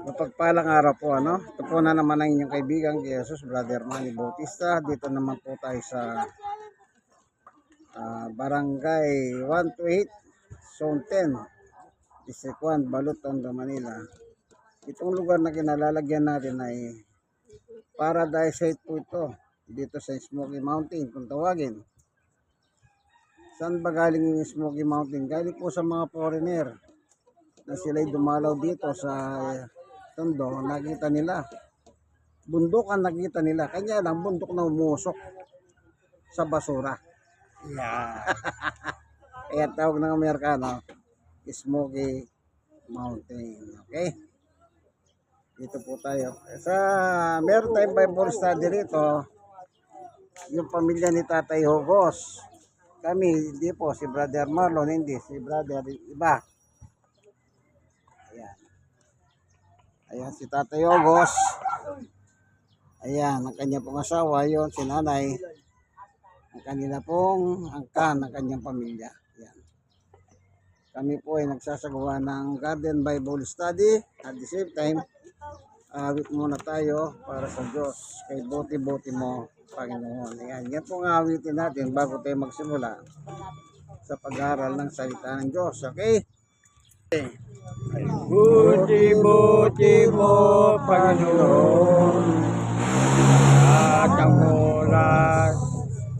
Mapagpalang araw po, ano? Ito po na naman ang inyong kaibigan, Jesus, Brother Manny Bautista. Dito naman po tayo sa Barangay 128, Zone 10, District 1, Balut, Tondo, Manila. Itong lugar na kinalalagyan natin ay Paradise Site po ito. Dito sa Smoky Mountain, kung tawagin. Saan ba galing yung Smoky Mountain? Galing po sa mga foreigner na sila'y dumalaw dito sa Tondo, nakita nila. Bundok ang nakita nila. Kanya lang bundok na umusok sa basura. Yeah. Kaya tawag ng Amerikano, Smoky Mountain. Okay? Dito po tayo. Meron tayong Bible study rito. Yung pamilya ni Tatay Hugos. Kami, hindi po. Si Brother Marlon, hindi. Si Brother iba. Ayan. Ayan si Tatay Hugos. Ayan, ang kanya pong asawa, yon si nanay. Ang kanila pong angkan ng kanyang pamilya. Ayan. Kami po ay nagsasagawa ng Garden Bible Study. At the same time, awit muna tayo para sa Diyos. Kay buti-buti mo, Panginoon. Ayan, yan pong awitin natin bago tayo magsimula sa pag-aaral ng salita ng Diyos. Okay? Buti-buti mo, Panginoon, at ang oras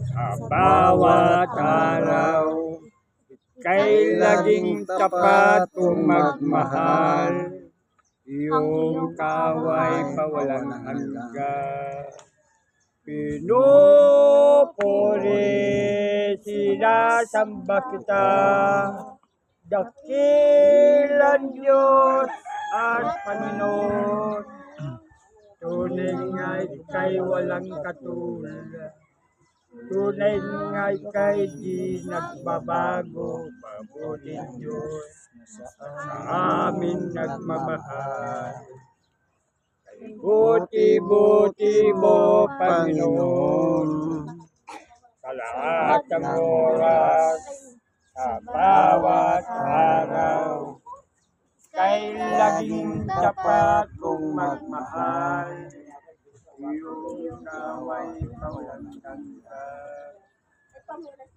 sa bawat araw, kay laging tapat kong magmahal, iyong kaway pawalang hanggan. Pinupuri, sinasamba kita, dakilang Diyos at Panginoon, tunay nga ika'y walang katulad, tunay nga ika'y di nagbabago, mabuting Diyos sa amin nagmamahal. Buti-buti mo, Panginoon, sa lahat ng oras, sa bawat araw, kay laging tapat kong magmahal, iyong kaway pawalang hanggan.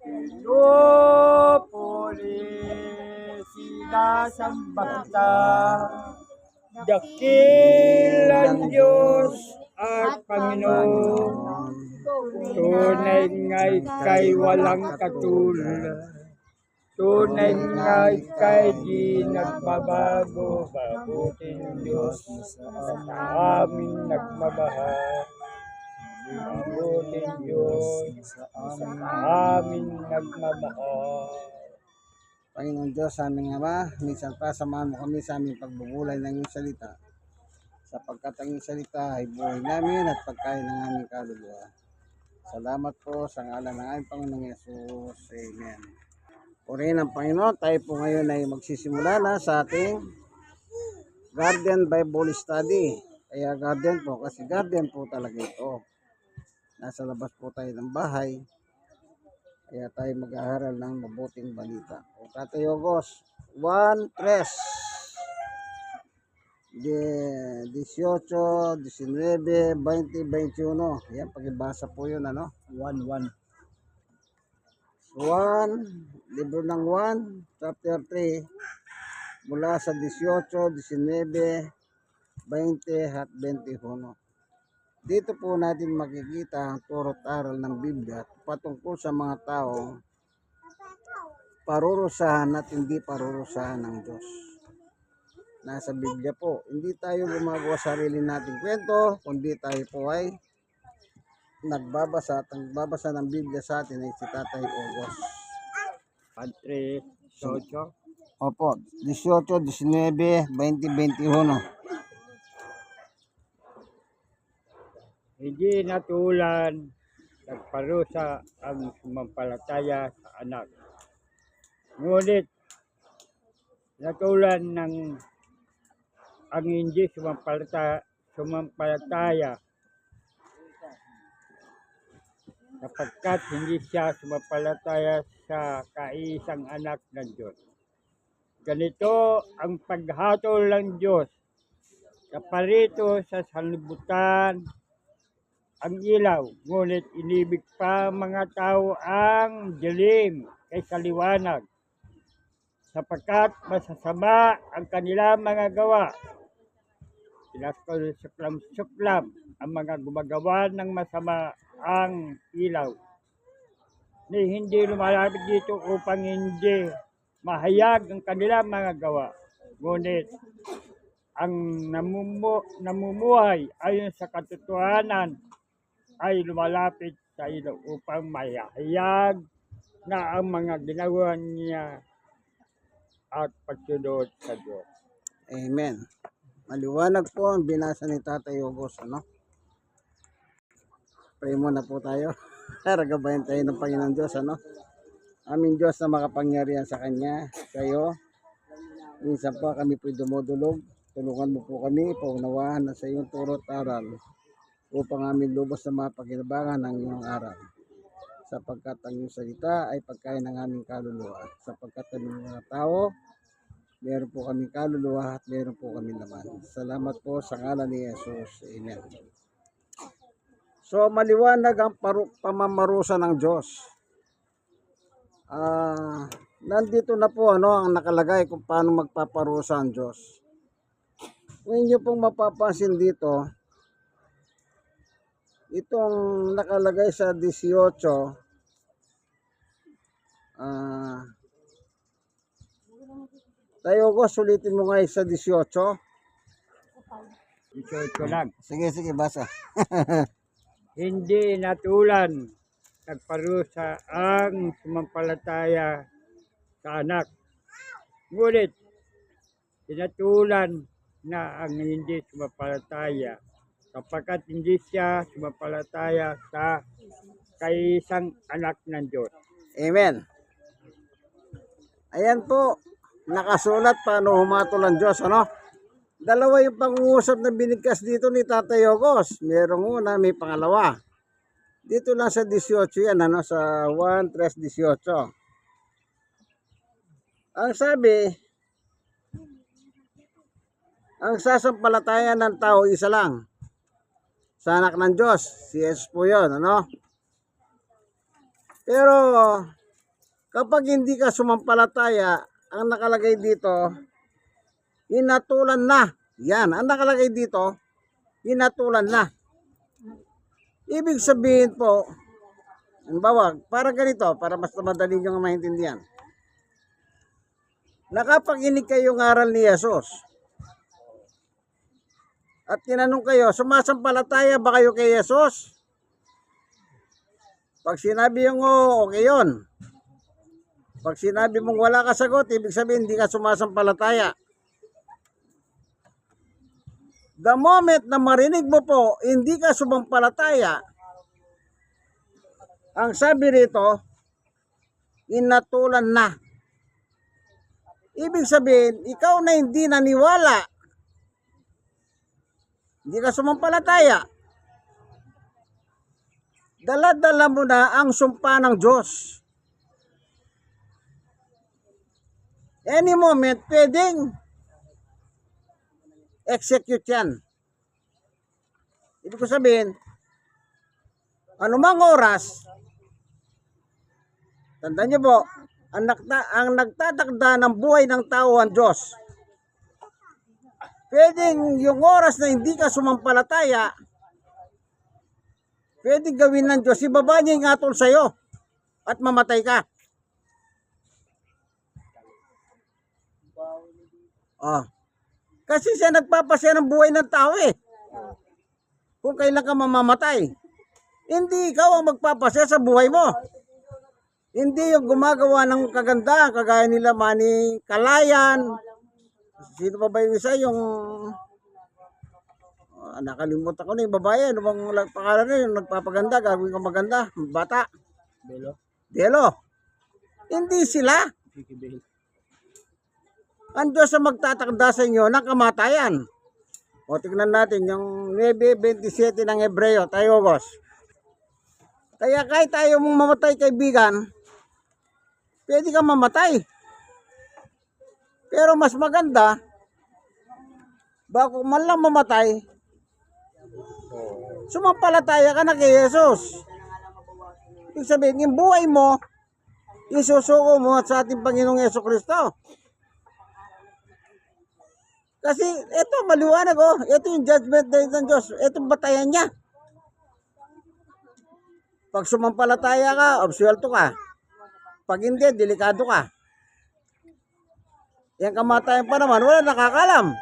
Pinupuri, sinasamba kita, dakilang Diyos at Panginoon, tunay nga ika'y walang katulad, tunay nga ika'y di nagbabago, mabuting Diyos sa amin nagmamahal, mabuting Diyos sa amin nagmamahal. Panginoon Diyos, sa aming Ama, minsan pa samahan mo kami sa aming pagbubulay ng iyong salita. Sapagkat ang iyong salita ay buhay namin at pagkain ng aming kaluluwa. Salamat po sa ngalan ng aming Panginoong Yesus. Amen. Purihin ang Panginoon, tayo po ngayon ay magsisimula na sa ating Garden Bible Study. Kaya garden po, kasi garden po talaga ito. Nasa labas po tayo ng bahay. Kaya tayo mag-aaral ng mabuting balita. O Tatay Hugos, 1-3. 18, 19, 20, 21. Yan, pagibasa po yun, ano? 1-1. 1, libro ng 1, chapter 3, mula sa 18, 19, 20 at 21. Dito po natin makikita ang turo't aral ng Biblia patungkol sa mga taong parurusahan at hindi parurusahan ng Diyos. Nasa Biblia po, hindi tayo gumagawa sarili nating kwento, kundi tayo po ay nagbabasa at ang nagbabasa ng Biblia sa atin ay si Tatay Hugos. 3, 8. Opo, 18, 19, 20, 21. Hindi natulan nagparusa ang sumampalataya sa anak. Ngunit natulan ng ang hindi sumampalataya sapagkat hindi siya sumampalataya sa kaisang anak ng Diyos. Ganito ang paghatol ng Diyos Kaparito sa sanlibutan ang ilaw, ngunit inibig pa mga tao ang dilim kaysa liwanag, sapagkat masasama ang kanilang mga gawa. Sinasuklam-suklam ang mga gumagawa ng masama ang ilaw, ni hindi lumalapit dito upang hindi mahayag ang kanilang mga gawa. Ngunit ang namumuhay ayon sa katotohanan ay lumalapit sa ilaw upang mahayag na ang mga ginagawa niya at pagsunod sa Diyos. Amen. Maliwanag po ang binasa ni Tatay August, ano? Pray muna po tayo. Para gabayan tayo ng Panginoon Diyos, ano? Aming Diyos na makapangyarihan sa Kanya, kayo. Minsan pa kami po dumudulog. Tulungan mo po kami, paunawahan na sa iyong turo at aral upang amin lubos na mapakinabangan ng iyong aral. Sapagkat ang iyong salita ay pagkain ng aming kaluluwa. Sapagkat kami mga tao, meron po kami kaluluwa at meron po kami laman. Salamat po sa ngalan ni Jesus. Amen. So maliwanag ang pamamarusa ng Diyos. Nandito na po ang nakalagay kung paano magpaparusa ang Diyos. Kung inyo pong mapapansin dito, itong nakalagay sa 18, tayo ko, sulitin mo nga sa 18. Ito lang. Sige, basa. Hindi natulan nagparusa ang sumampalataya sa anak. Ngunit tinatulan na ang hindi sumampalataya, sapagkat hindi siya sumampalataya sa kaisang anak ng Diyos. Amen. Ayan po, nakasulat paano humatol ang Diyos, ano? Dalawa yung pangungusap na binigkas dito ni Tatay August. Merong una, may pangalawa. Dito lang sa 18 yan, ano? Sa 1:3-18. Ang sabi, ang sasampalataya ng tao isa lang. Sa anak ng Diyos. Si Jesus po yun, ano? Pero, kapag hindi ka sumampalataya, ang nakalagay dito, hinatulan na. Yan, ang nakalagay dito, hinatulan na. Ibig sabihin po, halimbawa, para ganito, para mas madali nyo maintindihan. Nakapakinig kayo ng aral ni Jesus. At tinanong kayo, sumasampalataya ba kayo kay Jesus? Pag sinabi yung okay yun. Pag sinabi mong wala ka sagot, ibig sabihin hindi ka sumasampalataya. The moment na marinig mo po, hindi ka sumampalataya, ang sabi rito, inatulan na. Ibig sabihin, ikaw na hindi naniwala, hindi ka sumampalataya, dala-dala mo na ang sumpa ng Diyos. Any moment, pwedeng execute yan. Ibig ko sabihin, anumang oras, tandaan niyo po, ang nagtatakda ng buhay ng tao ang Diyos. Pwedeng yung oras na hindi ka sumampalataya, pwedeng gawin ng Diyos, ibaba niya yung atol sa'yo at mamatay ka. Kasi siya nagpapasya ng buhay ng tao eh. Kung kailan ka mamamatay. Hindi ikaw ang magpapasya sa buhay mo. Hindi yung gumagawa ng kagandahan, kagaya nila Manny Kalayan. Sino pa ba yung isa? Yung nakalimutan ko na yung babae. Ano bang pangalan na yung nagpapaganda, gagawin ka maganda, bata. Delo. Hindi sila. Ang Diyos ang magtatakda sa inyo ng kamatayan. O tignan natin yung 9:27 ng Hebreo, tayo boss. Kaya kahit tayo mong mamatay kaibigan, pwede kang mamatay. Pero mas maganda, bago man lang mamatay, sumampalataya ka na kay Jesus. Ibig sabihin, yung buhay mo, isusuko mo sa ating Panginoong Jesucristo. Kasi ito, maliwanag oh. Ito yung judgment day ng Diyos. Ito batayan niya. Pag sumampalataya ka, absuelto ka. Pag hindi, delikado ka. Yung kamatayan pa naman, wala nakakalam.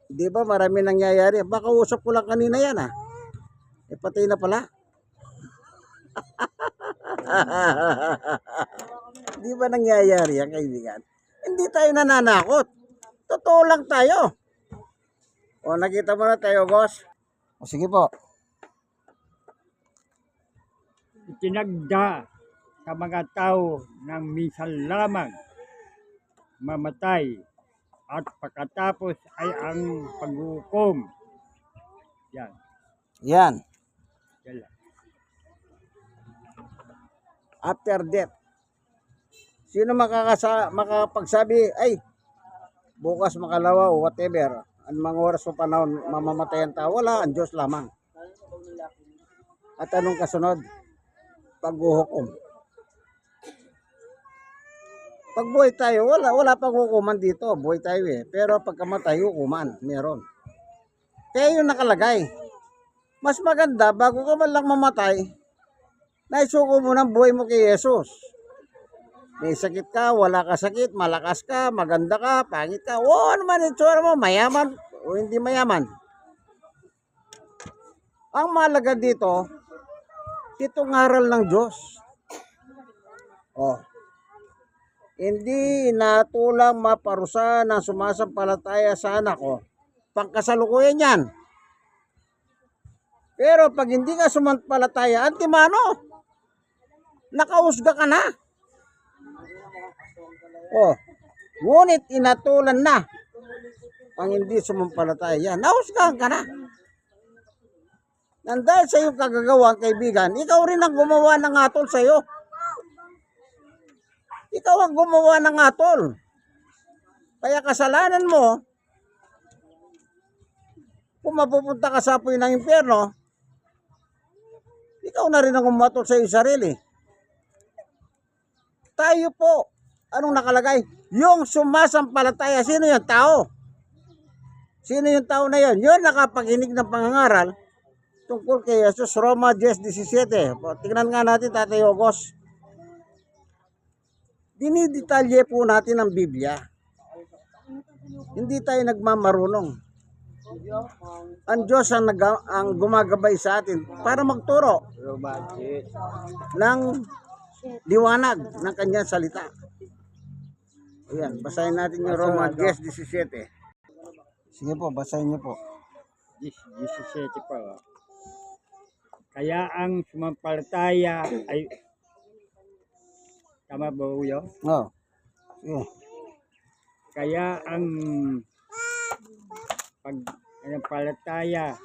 Di ba marami nangyayari? Baka usap ko lang kanina yan ah. Patay na pala. Di ba nangyayari yan, kaibigan? Hindi tayo nananakot. Totoo lang tayo. O, nakita mo na tayo, boss? O, sige po. Itinagda sa mga tao ng minsan lamang mamatay at pagkatapos ay ang paghukom. Yan. Yan. Yan lang. After death. Sino makapagsabi, ay, bukas makalawa o whatever, ang mga oras o panahon, mamamatay ang tao? Wala, ang Diyos lamang. At anong kasunod? Paghuhukom. Pag buhay tayo, wala paghukuman dito. Buhay tayo eh. Pero pagkamatay, hukuman. Meron. Kaya yun nakalagay. Mas maganda, bago ka man lang mamatay, naisuko mo ng buhay mo kay Jesus. May sakit ka, wala ka sakit, malakas ka, maganda ka, pangit ka, o ano man itsura mo, mayaman o hindi mayaman. Ang mahalaga dito, itong aral ng Diyos. Oh. Hindi natulang maparusa ng sumasampalataya sa anak ko. Pangkasalukuyan yan. Pero pag hindi ka sumampalataya, antimano, nakausga ka na. Oh, ngunit inatulan na ang hindi sumampalataya. Yan, nahusgahan ka na. Nandahil sa iyong kagagawa, kaibigan, ikaw rin ang gumawa ng atol sa iyo. Ikaw ang gumawa ng atol. Kaya kasalanan mo, kung mapupunta ka sa apoy ng impyerno, ikaw na rin ang umatol sa iyong sarili. Tayo po, anong nakalagay? Yung sumasampalataya, sino yung tao? Sino yung tao na yun? Yun nakapaginig ng pangangaral tungkol kay Jesus, Roma 10:17. Tingnan nga natin, Tatay Ogos. Dinidetalye po natin ang Biblia. Hindi tayo nagmamarunong. Ang Diyos ang gumagabay sa atin para magturo ng liwanag ng kanyang salita. Ayan, basahin natin yung Roma 10:17. Sige po, basahin niyo po. 17 pa. Kaya ang sumampalataya ay tama ba yun? Oh. Sige. Kaya ang pagpalataya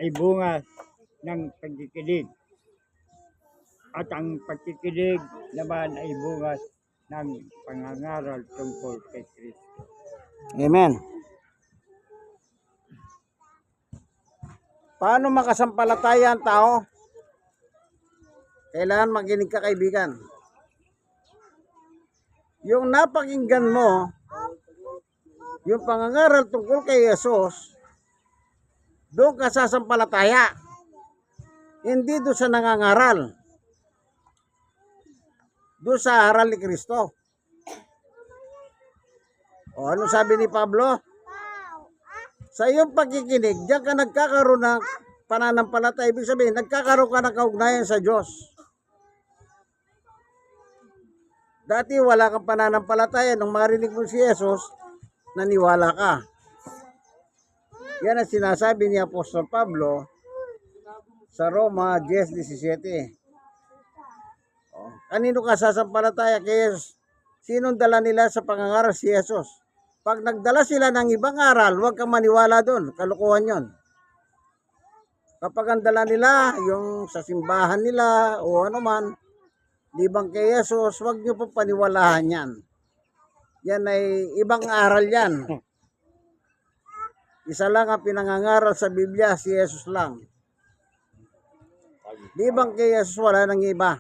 ay bunga ng pagkikinig. At ang pagkikinig naman ay bunga ng pangangaral tungkol kay Kristo. Amen. Paano makasampalataya ang tao? Kailangan makinig ka, kaibigan. Yung napakinggan mo, yung pangangaral tungkol kay Jesus, doon ka sasampalataya. Hindi doon sa nangangaral. Doon sa aral ni Kristo. O ano sabi ni Pablo? Sa iyong pagkikinig, diyan ka nagkakaroon ng pananampalataya. Ibig sabihin, nagkakaroon ka ng kaugnayan sa Diyos. Dati wala kang pananampalataya. Nung marinig mo si Jesus, naniwala ka. Yan ang sinasabi ni Apostol Pablo sa Roma 10:17. Kanino ka sasampalataya kay Jesus? Sinong dala nila sa pangangaral? Si Jesus. Pag nagdala sila ng ibang aral, huwag kang maniwala doon. Kalukuhan yon. Kapag ang dala nila, yung sa simbahan nila o ano man, libang kay Jesus, huwag nyo po paniwalahan yan. Yan ay ibang aral yan. Isa lang ang pinangangaral sa Biblia, si Jesus lang. Di bang kay Jesus wala nang iba?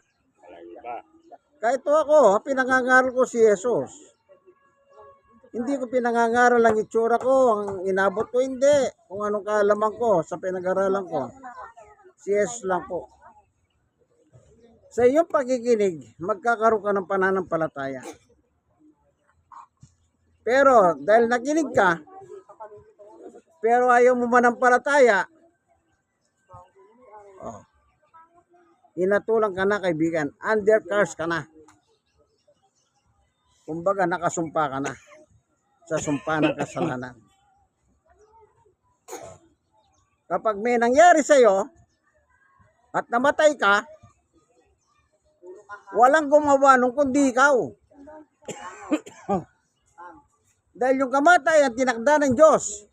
Kahit ako, pinangangaral ko si Jesus. Hindi ko pinangangaral ang itsura ko, ang inabot ko, hindi. Kung anong kaalaman ko sa pinag-aralan ko. Si Jesus lang po. Sa iyong pakikinig, magkakaroon ka ng pananampalataya. Pero dahil nakinig ka, pero ayaw mo manampalataya, inatulang ka na, kaibigan. Under curse ka na. Kumbaga, nakasumpa ka na sa sumpa ng kasalanan. Kapag may nangyari sa'yo at namatay ka, walang gumawa nung kundi ikaw. Dahil yung kamatayan, tinakda ng Diyos.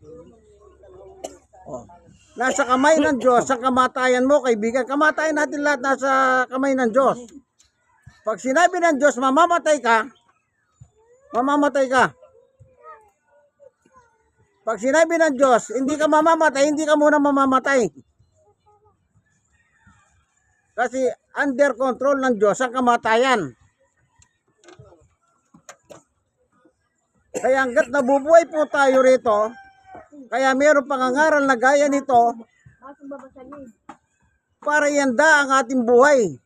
Nasa kamay ng Diyos ang kamatayan mo, kaibigan. Kamatayan natin lahat nasa kamay ng Diyos. Pag sinabi ng Diyos, mamamatay ka, mamamatay ka. Pag sinabi ng Diyos, hindi ka mamamatay, hindi ka muna mamamatay. Kasi under control ng Diyos ang kamatayan. Kaya hanggat nabubuhay po tayo rito, kaya mayroong pangangaral na gaya nito para ianda ang ating buhay.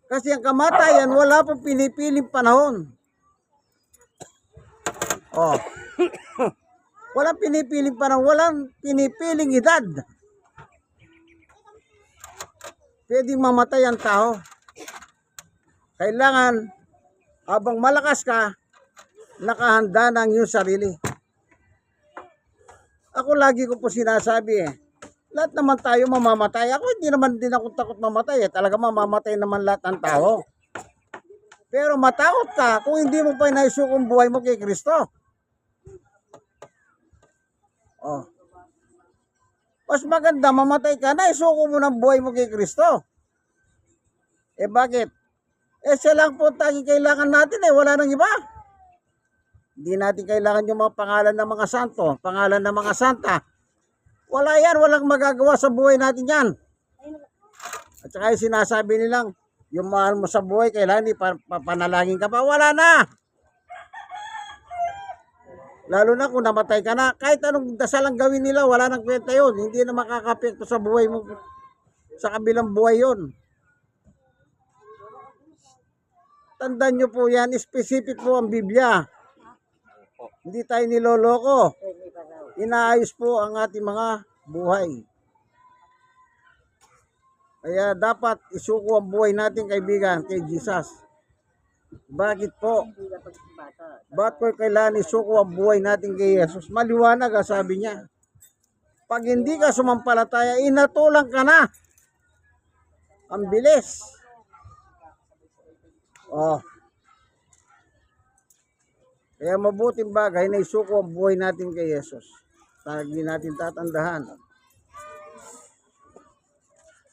Kasi ang kamatayan wala pong pinipiling panahon. Walang pinipiling panahon, walang pinipiling edad. Pwedeng mamatay ang tao. Kailangan habang malakas ka, nakahanda ng iyong sarili. Ako lagi ko po sinasabi lahat naman tayo mamamatay. Ako hindi naman din ako takot mamatay. Talaga mamamatay naman lahat ng tao. Pero matakot ka kung hindi mo pa naisukong buhay mo kay Kristo. Mas maganda mamatay ka na, isuko mo ng buhay mo kay Kristo. Bakit? Siya lang po tanging kailangan natin wala nang iba. Hindi natin kailangan yung mga pangalan ng mga santo, pangalan ng mga santa. Wala yan, walang magagawa sa buhay natin yan. At saka yung sinasabi nilang, yung mahal mo sa buhay, kailangan papanalangin ka pa. Wala na. Lalo na kung namatay ka na, kahit anong dasal ang gawin nila, wala nang kwenta yun. Hindi na makakapekto sa buhay mo, sa kabilang buhay yun. Tandaan nyo po yan, specific po ang Biblia. Hindi tayo niloloko. Inaayos po ang ating mga buhay. Kaya dapat isuko ang buhay natin, kaibigan, kay Jesus. Bakit po? Bakit po kailangan isuko ang buhay natin kay Jesus? Maliwanag sabi niya. Pag hindi ka sumampalataya, inatulang ka na. Ang bilis. Kaya mabuting bagay na isuko ang buhay natin kay Jesus. Lagi natin tatandahan.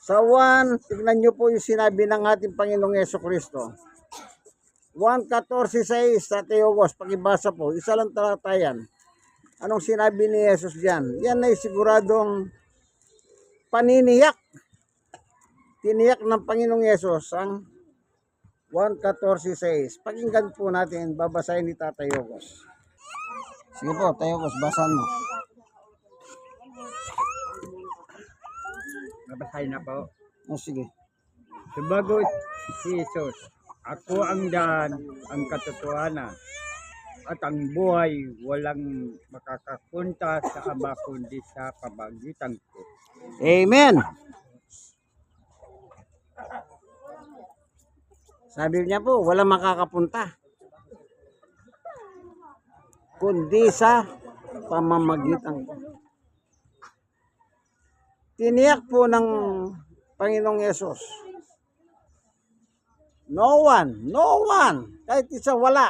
Sa 1, tignan nyo po yung sinabi ng ating Panginoong Jesucristo. 1:14-6 sa Teogos, pakibasa po, isa lang talata yan. Anong sinabi ni Jesus diyan? Yan ay siguradong paniniyak. Tiniyak ng Panginoong Yesus ang 1:14-6. Pakinggan po natin, babasahin ni Tatay Ogos. Sige po, Tayo Ogos, basahan mo. Nabasahin na po. Sige. Sumagot si Jesus, ako ang daan, ang katotohanan, at ang buhay, walang makakapunta sa Ama kundi sa pamagitan ko. Amen. Sabi niya po, walang makakapunta kundi sa pamamagitan ko. Tiniyak po ng Panginoong Yesus. No one, kahit isa wala,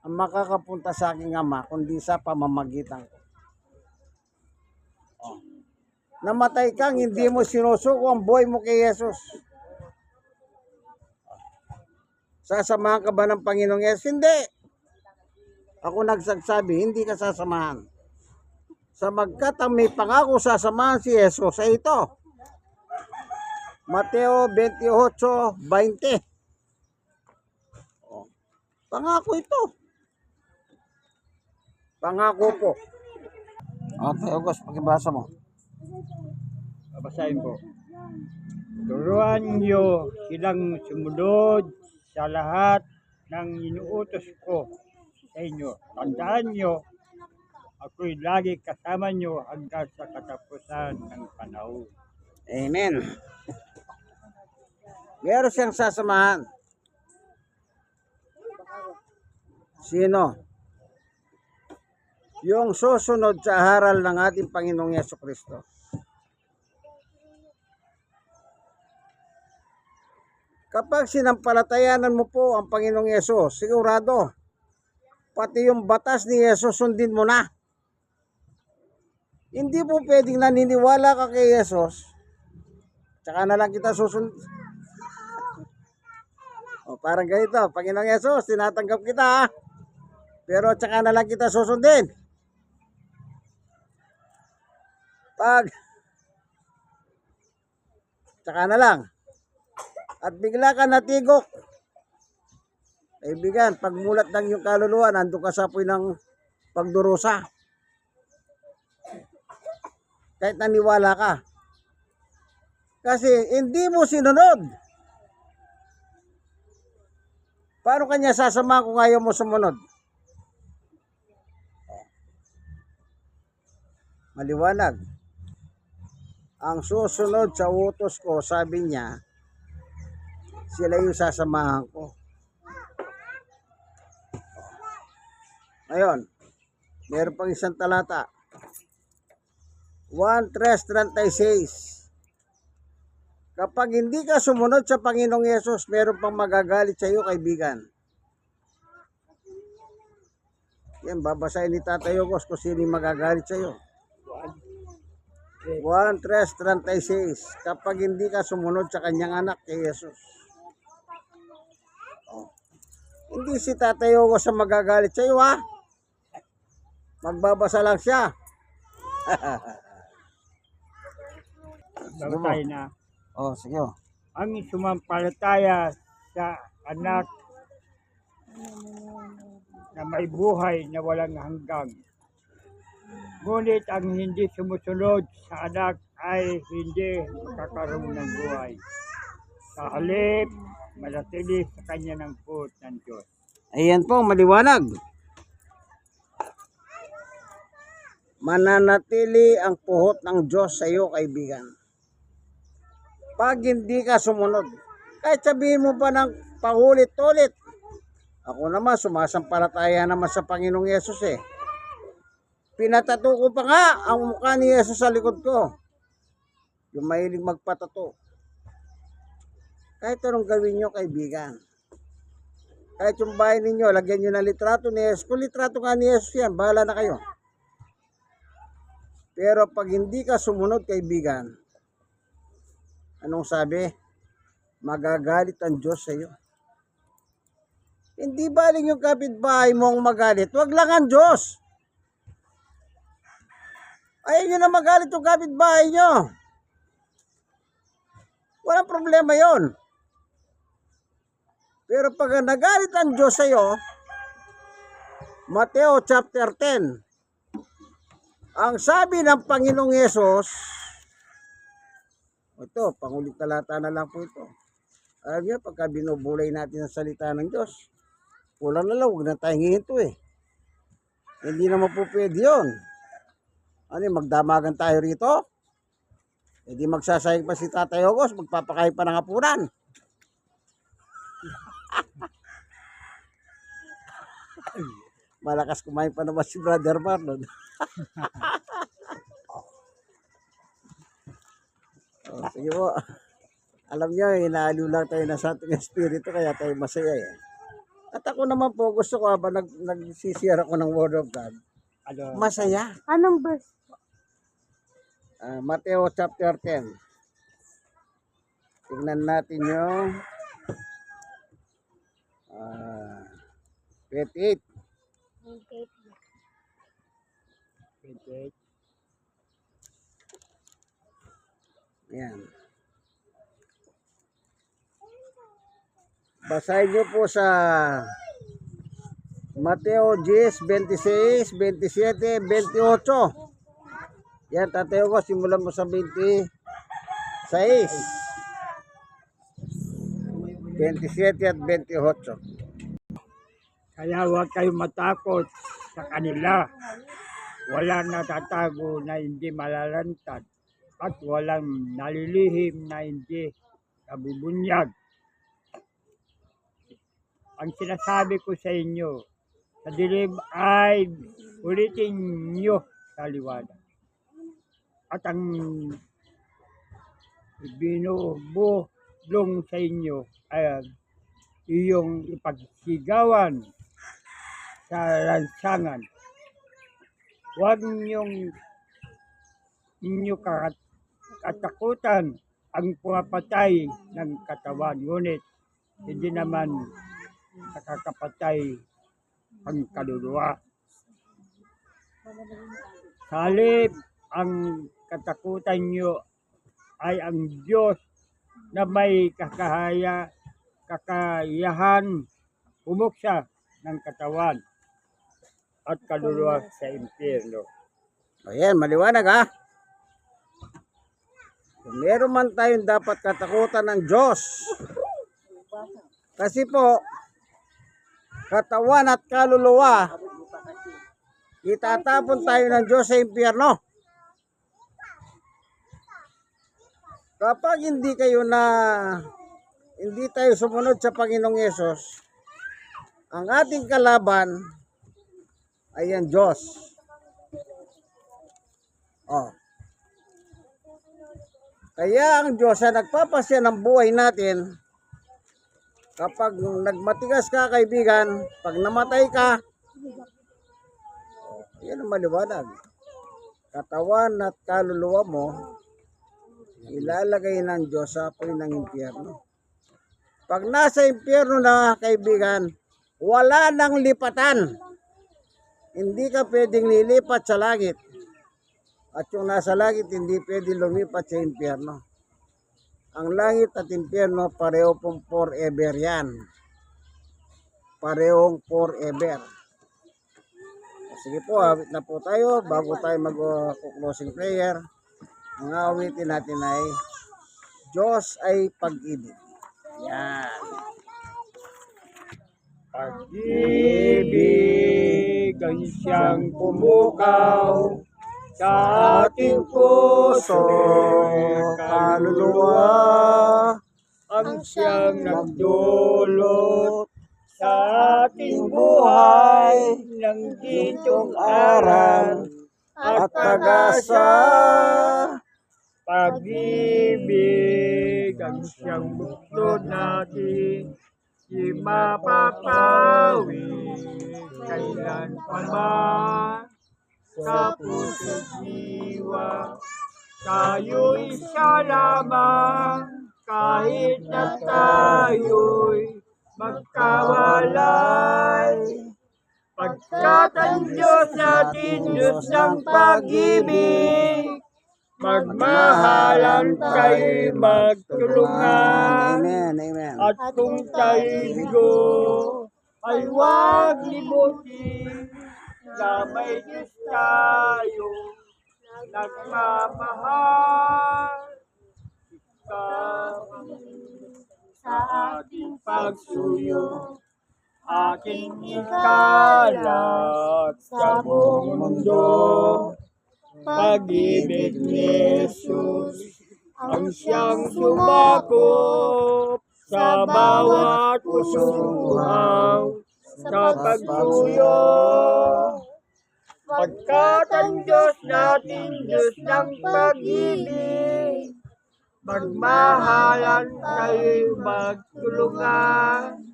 ang makakapunta sa aking Ama, kundi sa pamamagitan ko. Namatay kang hindi mo sinusuko ang buhay mo kay Yesus. Sasamahan ka ba ng Panginoong Yesus? Hindi. Ako nagsasabi, hindi ka sasamahan. Sapagkat ang may pangako sasamahan si Yesus ay ito. Mateo 28:20. Pangako ito. Pangako po. Tayo August, pakibasa mo. Babasahin ko. Turuan niyo silang sumunod sa lahat ng inuutos ko sa inyo. Tandaan niyo, ako'y lagi kasama niyo hanggang sa katapusan ng panahon. Amen. Meron siyang sasamahan. Sino? Yung susunod sa haral ng ating Panginoong Yesukristo. Kapag sinampalatayanan mo po ang Panginoong Yesus, sigurado, pati yung batas ni Yesus sundin mo na. Hindi po pwedeng naniniwala ka kay Yesus, tsaka na lang kita susundin. Parang ganito, Panginoong Yesus, tinatanggap kita, pero tsaka na lang kita susundin. Tsaka na lang. At bigla ka natigok. Kaibigan, pagmulat ng iyong kaluluwa, nandun ka sa apoy ng pagdurusa. Kahit naniwala ka. Kasi hindi mo sinunod. Paano kanya sasama kung ayaw mo sumunod? Maliwanag. Ang susunod sa utos ko, sabi niya, sila yung sasamahan ko. Ngayon, meron pang isang talata. 1:36. Kapag hindi ka sumunod sa Panginoong Yesus, meron pang magagalit sa iyo, kaibigan. Yan, babasahin ni Tatay August kung sino yung magagalit sa iyo. 1:36. Kapag hindi ka sumunod sa kanyang anak, kay Yesus. Hindi si Tatay August ang magagalit sa iyo, ha? Magbabasa lang siya. Babasahin na. Sige. Ang sumampalataya sa anak na may buhay na walang hanggang. Ngunit ang hindi sumusunod sa anak ay hindi makakaroon ng buhay. Sa halip, manatili sa kanya ng puot ng Diyos. Ayan po, maliwanag. Mananatili ang puhot ng Diyos sa iyo, kaibigan. Pag hindi ka sumunod, kahit sabihin mo pa ng paulit-ulit, ako naman, sumasampalataya naman sa Panginoong Yesus eh. Pinatato ko pa nga ang mukha ni Yesus sa likod ko. Yung mahilig magpatato. Kahit anong gawin nyo, kaibigan. Kahit yung bahay ninyo, lagyan nyo ng litrato ni Yesus. Kung litrato nga ni Yesus yan, bahala na kayo. Pero pag hindi ka sumunod, kaibigan, anong sabi? Magagalit ang Diyos sa iyo. Hindi baling yung kapitbahay mong magalit. Huwag lang ang Diyos. Ayaw nyo na magalit yung kapitbahay nyo. Walang problema yon. Pero pag nagalit ang Diyos sa iyo, Mateo chapter 10, ang sabi ng Panginoong Yesus, ito, pangulit talata na lang po ito. Alam niyo, pagka binubulay natin ang salita ng Diyos, kulang na lang, huwag na tayong hihinto eh. Hindi naman po pwede yun. Ano yung magdamagan tayo rito? Hindi magsasayang pa si Tatay August, magpapakain pa ng hapunan. Malakas kumain pa naman si Brother Marlon. Sige po. Alam niyo, inaaliw lang tayo ng Santong Espiritu, kaya tayo masaya eh. At ako naman po, gusto ko habang nagsisiyar ako ng Word of God, masaya. Anong verse? Mateo chapter 10. Tingnan natin yung 28. 28. Yan. Basahin niyo po sa Mateo 10, 26, 27, 28. Yan, tatayo ko. Simulan mo sa 26. 27 at 28. Kaya huwag kayong matakot sa kanila. Wala natatago na hindi malalantad at walang nalilihim na hindi nabubunyag. Ang sinasabi ko sa inyo, sa dilim ay ulitin nyo sa liwanag. At ang binubulong sa inyo ay iyong ipagsigawan sa lansangan. Huwag ninyo katakutan ang pumapatay ng katawan, ngunit hindi naman nakakapatay ang kaluluwa. Halip ang katakutan nyo ay ang Diyos na may kakayahan bumuksa ng katawan at kaluluwa sa impyerno. Ayan, maliwanag ha. Kung meron man tayong dapat katakutan ng Diyos. Kasi po, katawan at kaluluwa, itatapon tayo ng Diyos sa impyerno. Kapag hindi tayo sumunod sa Panginoong Yesus, ang ating kalaban ay ang Diyos. Kaya ang Diyos ay nagpapasya ng buhay natin. Kapag nagmatigas ka, kaibigan, pag namatay ka, yan ang maliwanag. Katawan at kaluluwa mo, ilalagay ng Diyos sa apoy ng impyerno. Pag nasa impyerno na, kaibigan, wala nang lipatan. Hindi ka pwedeng lilipat sa langit. At yung nasa langit, hindi pwedeng lumipat sa impyerno. Ang langit at impyerno, pareho pong forever yan. Parehong forever. Sige po, awit na po tayo. Bago tayo mag-closing prayer, ang awitin natin ay Diyos ay pag-ibig. Yan. Pag-ibig ang siyang pumukaw sa ating puso, kaluluwa, ang siyang nagdulot sa ating buhay ng ditong aral at pag-asa. Pag-ibig ang siyang buklod natin, di mapapawi kailan pa man. Sa puso't diwa, tayo'y isa lamang, kahit na tayo'y magkawalay. Pagkat ang Diyos natin, Diyos ng pag-ibig, magmahalan kayo'y magtulungan. Amen, amen. At kung tayo'y bigo, ay huwag limutin na may Diyos tayo nagmamahal. Ikaw sa ating pagsuyo, ating ikalat sa buong mundo. Pag-ibig ni Jesus ang siyang sumakop sa bawat pusong uhaw sa pagsuyo. Pagkat ang Diyos natin, Diyos ng pag-ibig, magmahalan tayo magtulungan.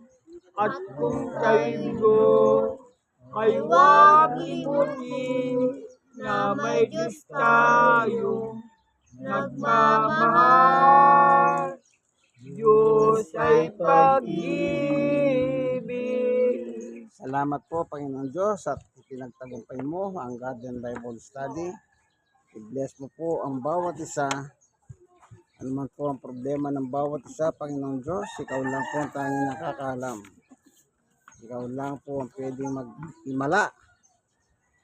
At kung tayo'y bigo, ay huwag limutin na may Diyos tayo nagmamahal. Diyos ay pag-ibig. Salamat po, Panginoon Diyos, at pinagtagumpay mo ang Garden Bible Study. I-bless mo po ang bawat isa. Ano man po ang problema ng bawat isa, Panginoon Diyos, ikaw lang po ang tanging nakakaalam. Ikaw lang po ang pwedeng mag-himala.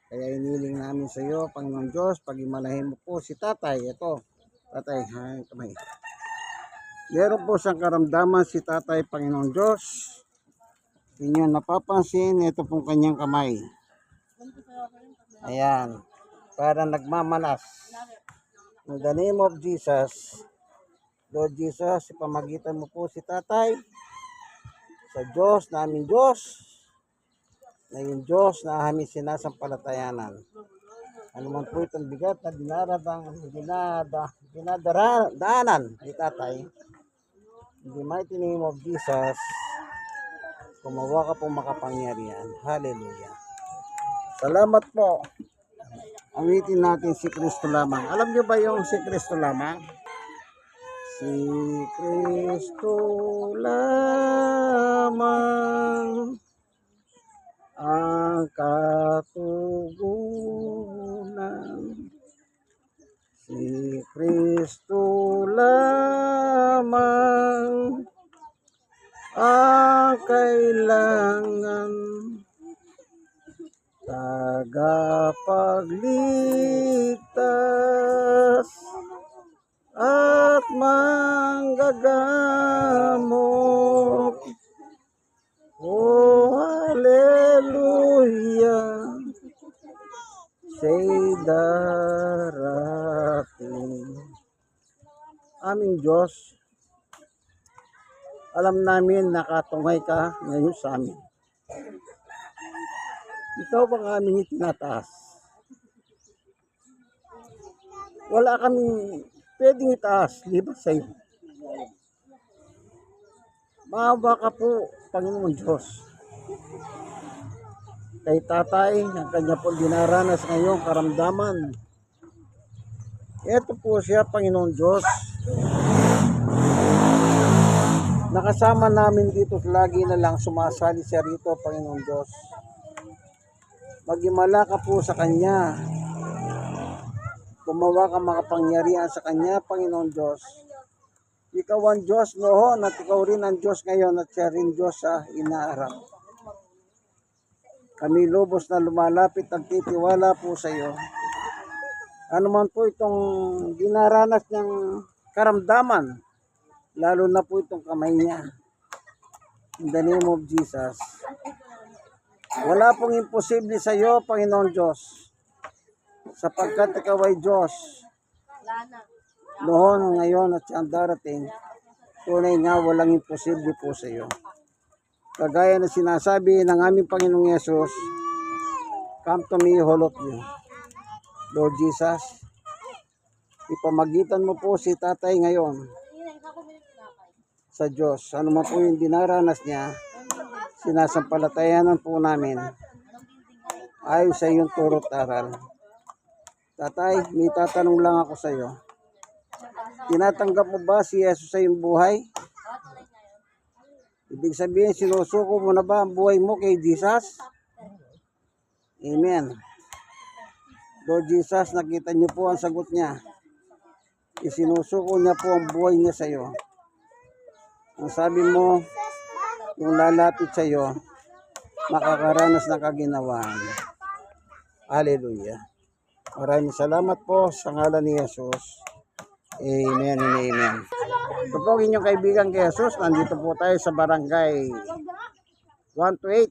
Kaya iniling namin sa iyo, Panginoon Diyos, pag-imalahin mo po si tatay. Ito, tatay, kamay. Meron po siyang karamdaman si tatay, Panginoon Diyos. Inyo napapansin, ito pong kanyang kamay. Ayan, para nagmamanas. In the name of Jesus, Lord Jesus, ipamagitan mo po si tatay sa Diyos na aming Diyos, na yung Diyos na aming sinasampalatayanan. Ano man po itong bigat na dinadaanan ni tatay, in the mighty name of Jesus, kumawa ka po makapangyarihan. Hallelujah. Salamat po. Amitin natin si Kristo lamang. Alam niyo ba yung si Kristo lamang? Si Kristo lamang ang katugunan. Si Kristo lamang ang kailangan, tagapagligtas at manggagamot. Oh, hallelujah, say darating. Aming Diyos, alam namin nakatungay ka ngayon sa amin. Ikaw bang aming itinataas? Wala kaming pwedeng itaas, liban sa iyo. Maawa ka po, Panginoon Diyos. Kay tatay, ang kanya po dinaranas ngayong karamdaman. Ito po siya, Panginoon Diyos. Nakasama namin dito, lagi na lang sumasali siya rito, Panginoon Diyos. Magimala ka po sa kanya. Gumawa ka makapangyarihan sa kanya, Panginoon Diyos. Ikaw ang Diyos noon at ikaw rin ang Diyos ngayon at siya rin Diyos sa inaarap. Kami lubos na lumalapit at titiwala po sa iyo. Ano man po itong dinaranas niyang karamdaman, lalo na po itong kamay niya. In the name of Jesus. Wala pong imposible sa iyo, Panginoon Diyos. Sapagkat ikaw ay Diyos. Noon, ngayon at siyang darating, tunay nga walang imposible po sa iyo. Kagaya na sinasabi ng aming Panginoong Yesus, come to me, all of you. Lord Jesus, ipamagitan mo po si tatay ngayon sa Diyos. Ano man po yung dinaranas niya, sinasampalatayanan po namin ayon sa iyong turo't aral. Tatay, may tatanong lang ako sa iyo. Tinatanggap mo ba si Jesus sa iyong buhay? Ibig sabihin, sinusuko mo na ba ang buhay mo kay Jesus? Amen. Lord Jesus, nakita niyo po ang sagot niya. Isinusuko niya po ang buhay niya sa iyo. Ang sabi mo, yung lalapit sa iyo, makakaranas ng kaginawaan. Hallelujah. Maraming salamat po sa ngalan ni Jesus. Amen and amen. Ito po ang inyong kaibigan kay Jesus. Nandito po tayo sa barangay 128,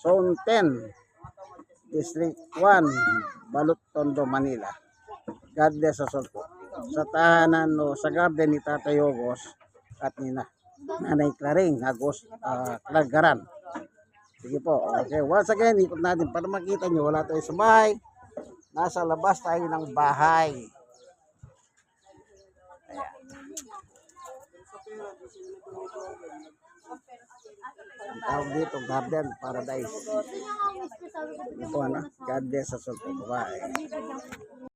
Zone 10, District 1, Balot, Tondo, Manila. God bless us all po. Sa tahanan o sa garden ni Tatay Ogos at ni Nanay Claring Clargaran. Sige po. Okay, once again, ikot natin para makita nyo. Wala tayo sa bahay. Nasa labas tayo ng bahay. Ayan. Ang tawag dito, Garden Paradise. Ito ano, God bless us all. Bye.